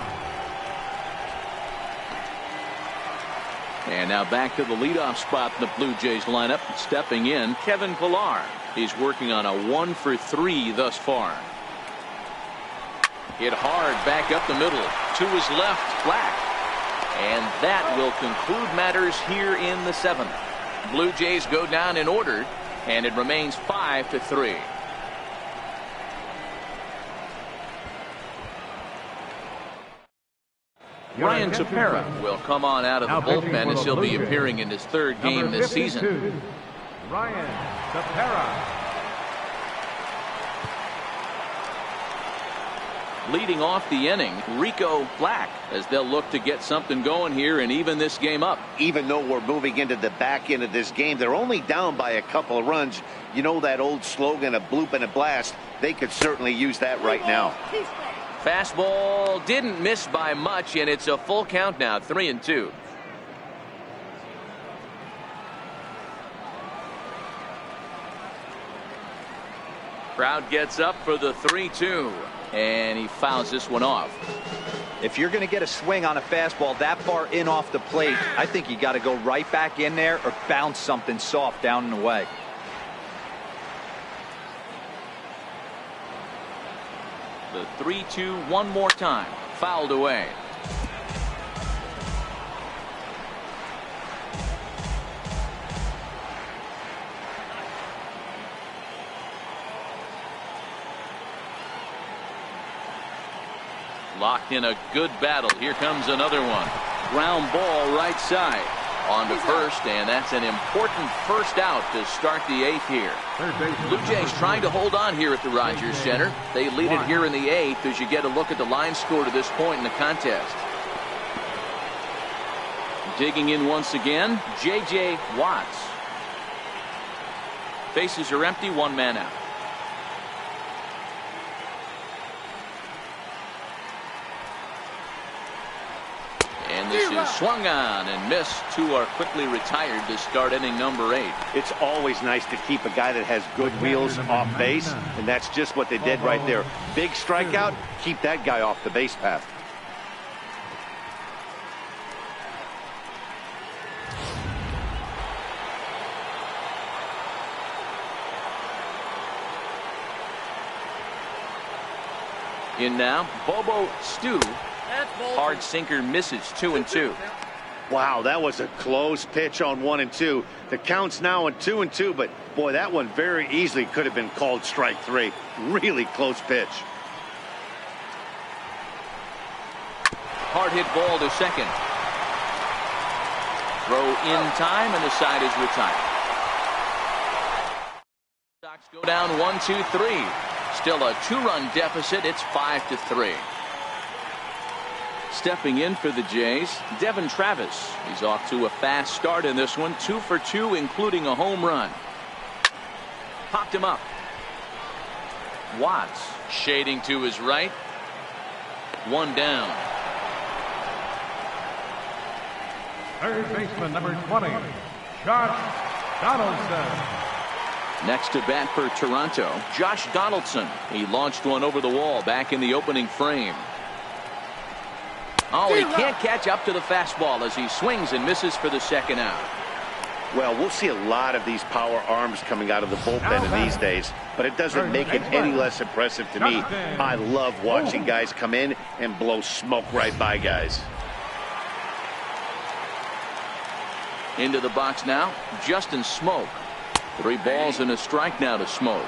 And now back to the leadoff spot in the Blue Jays lineup. Stepping in, Kevin Pillar. He's working on a 1-for-3 thus far. Hit hard back up the middle. To his left, Black. And that will conclude matters here in the 7th. Blue Jays go down in order, and it remains 5-3. Ryan Tepera will come on out of the bullpen as he'll be appearing in his 3rd game this season. Ryan Tepera. Leading off the inning, Rico Black, as they'll look to get something going here and even this game up. Even though we're moving into the back end of this game, they're only down by a couple of runs. You know that old slogan, a bloop and a blast. They could certainly use that right now. Fastball didn't miss by much, and it's a full count now, 3-2. Crowd gets up for the 3-2, and he fouls this one off. If you're going to get a swing on a fastball that far in off the plate, I think you got to go right back in there or bounce something soft down and away. The 3-2 one more time. Fouled away. Locked in a good battle. Here comes another one. Ground ball right side. On to first, and that's an important first out to start the 8th here. Blue Jays trying to hold on here at the Rogers Center. They lead it here in the 8th as you get a look at the line score to this point in the contest. Digging in once again, J.J. Watts. Bases are empty, 1 man out. And this is swung on and missed. 2 are quickly retired to start inning number 8. It's always nice to keep a guy that has good wheels off base, and that's just what they did right there. Big strikeout, keep that guy off the base path. In now, Bobo Stu. Hard sinker misses, 2-2. Wow, that was a close pitch on 1 and 2. The count's now on 2 and 2, but boy, that one very easily could have been called strike 3. Really close pitch. Hard hit ball to second. Throw in time, and the side is retired. Sox go down 1-2-3. Still a 2-run deficit. It's 5-3. Stepping in for the Jays, Devin Travis. He's off to a fast start in this one. 2 for 2, including a home run. Popped him up. Watts shading to his right. 1 down. Third baseman, number 20, Josh Donaldson. Next to bat for Toronto, Josh Donaldson. He launched one over the wall back in the opening frame. Oh, he can't catch up to the fastball as he swings and misses for the second out. Well, we'll see a lot of these power arms coming out of the bullpen in these days, but it doesn't make it any less impressive to me. I love watching guys come in and blow smoke right by guys. Into the box now, Justin Smoak. 3 balls and a strike now to Smoak.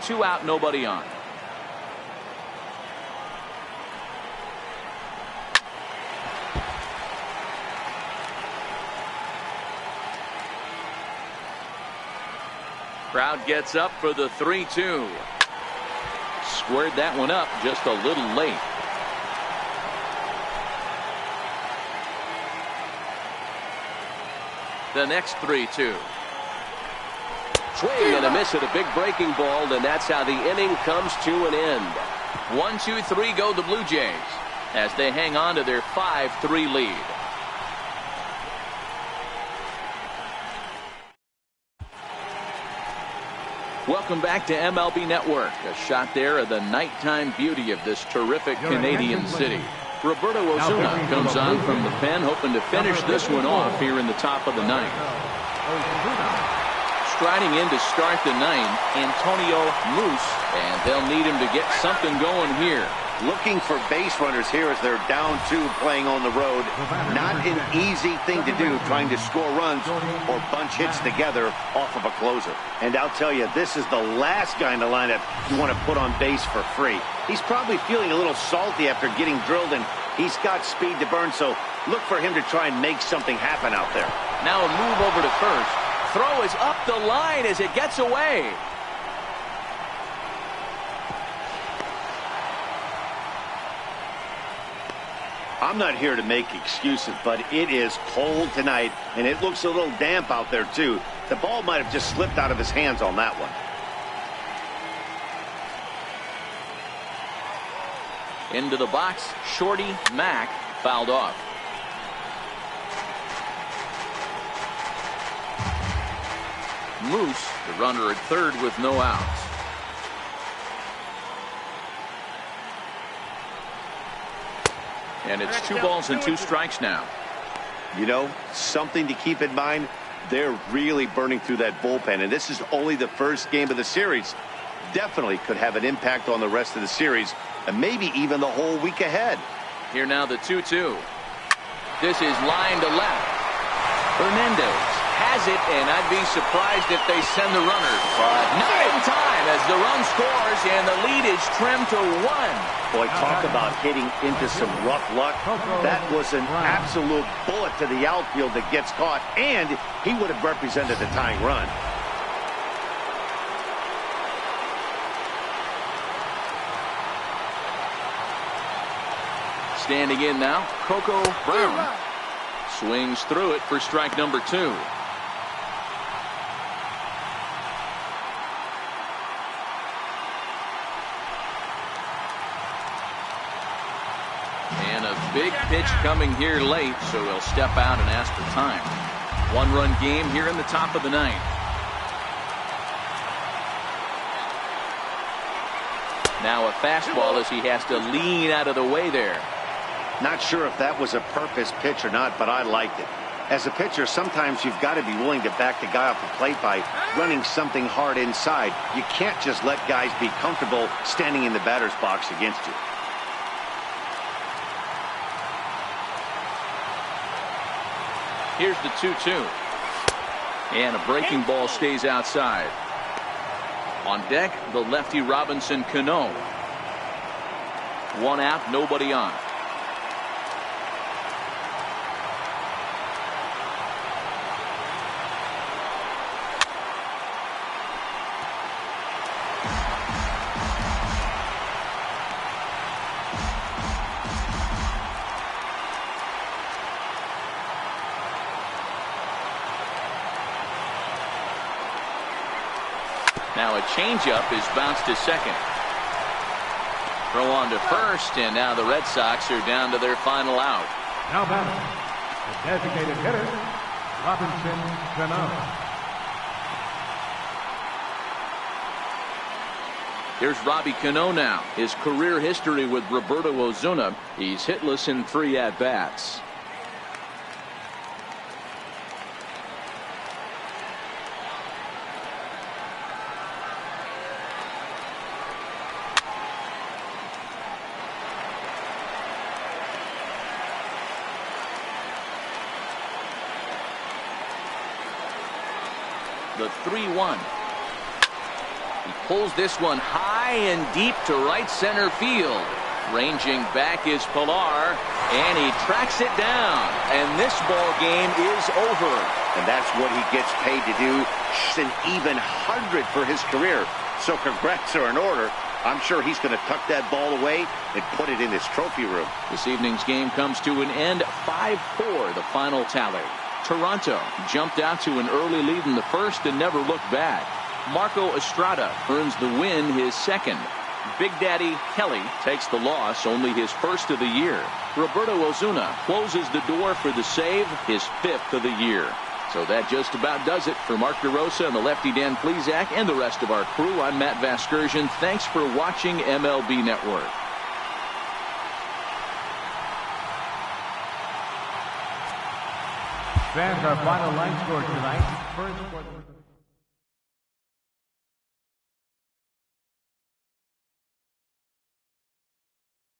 2 out, nobody on. Crowd gets up for the 3-2. Squared that one up just a little late. The next 3-2. Swing and a miss at a big breaking ball, and that's how the inning comes to an end. 1-2-3 go the Blue Jays as they hang on to their 5-3 lead. Welcome back to MLB Network. A shot there of the nighttime beauty of this terrific Canadian city. Roberto Osuna comes on from the pen, hoping to finish this one off here in the top of the 9th. Striding in to start the 9th, Antonio Moose, and they'll need him to get something going here. Looking for base runners here as they're down 2 playing on the road. Not an easy thing to do, trying to score runs or bunch hits together off of a closer. And I'll tell you, this is the last guy in the lineup you want to put on base for free. He's probably feeling a little salty after getting drilled, and he's got speed to burn, so look for him to try and make something happen out there. Now a move over to first. Throw is up the line as it gets away. I'm not here to make excuses, but it is cold tonight, and it looks a little damp out there, too. The ball might have just slipped out of his hands on that one. Into the box, Shorty Mack fouled off. Moose, the runner at third with no outs. And it's 2 balls and 2 strikes now. You know, something to keep in mind, they're really burning through that bullpen, and this is only the first game of the series. Definitely could have an impact on the rest of the series, and maybe even the whole week ahead. Here now the 2-2. This is line to left. Hernandez has it, and I'd be surprised if they send the runner. But not in time as the run scores, and the lead is trimmed to 1. Boy, talk about hitting into some rough luck. That was an absolute bullet to the outfield that gets caught, and he would have represented the tying run. Standing in now, Coco Brown. Swings through it for strike number 2. And a big pitch coming here late, so he'll step out and ask for time. 1-run game here in the top of the 9th. Now a fastball as he has to lean out of the way there. Not sure if that was a purpose pitch or not, but I liked it. As a pitcher, sometimes you've got to be willing to back the guy off the plate by running something hard inside. You can't just let guys be comfortable standing in the batter's box against you. Here's the 2-2. And a breaking ball stays outside. On deck, the lefty Robinson Cano. 1 out, nobody on. Now a changeup is bounced to second. Throw on to first, and now the Red Sox are down to their final out. Now batting, the designated hitter, Robinson Cano. Here's Robbie Cano now. His career history with Roberto Osuna. He's hitless in 3 at-bats. The 3-1. He pulls this one high and deep to right center field. Ranging back is Pilar, and he tracks it down. And this ball game is over. And that's what he gets paid to do. An even 100 for his career. So congrats are in order. I'm sure he's going to tuck that ball away and put it in his trophy room. This evening's game comes to an end. 5-4, the final tally. Toronto jumped out to an early lead in the first and never looked back. Marco Estrada earns the win, his second. Big Daddy Kelly takes the loss, only his first of the year. Roberto Osuna closes the door for the save, his 5th of the year. So that just about does it for Mark DeRosa and the lefty Dan Plesac and the rest of our crew. I'm Matt Vasgersian. Thanks for watching MLB Network. Stands our final line score tonight. First quarter.